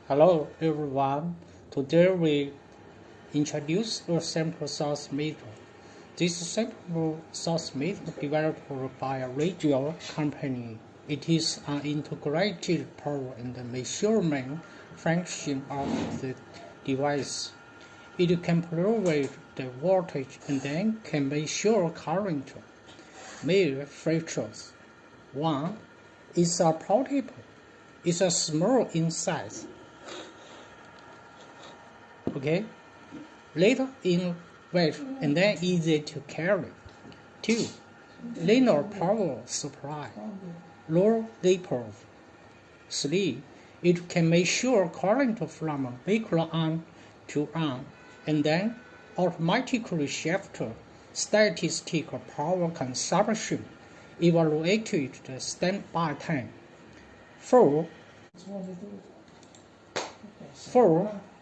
Hello everyone, today we introduce a simple source method. This simple source method developed by a Reejoee company. It is an integrated power and measurement function of the device. It can provide the voltage and then can measure current. Main features. 1. It's a portable. It's a small in size. Okay, little in weight and then easy to carry. 2. Linear power supply, low voltage. 3. It can measure current from microampere to amp and then automatically shift statistical power consumption, evaluate the standby time. 4.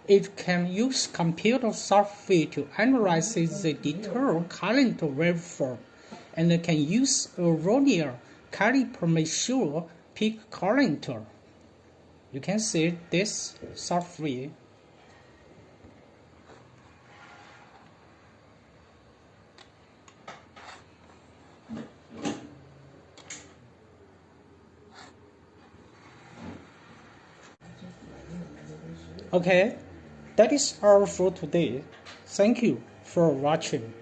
It can use computer software to analyze the detailed current waveform and can use a vernier caliper measure peak current. You can see this software. Okay, that is all for today. Thank you for watching.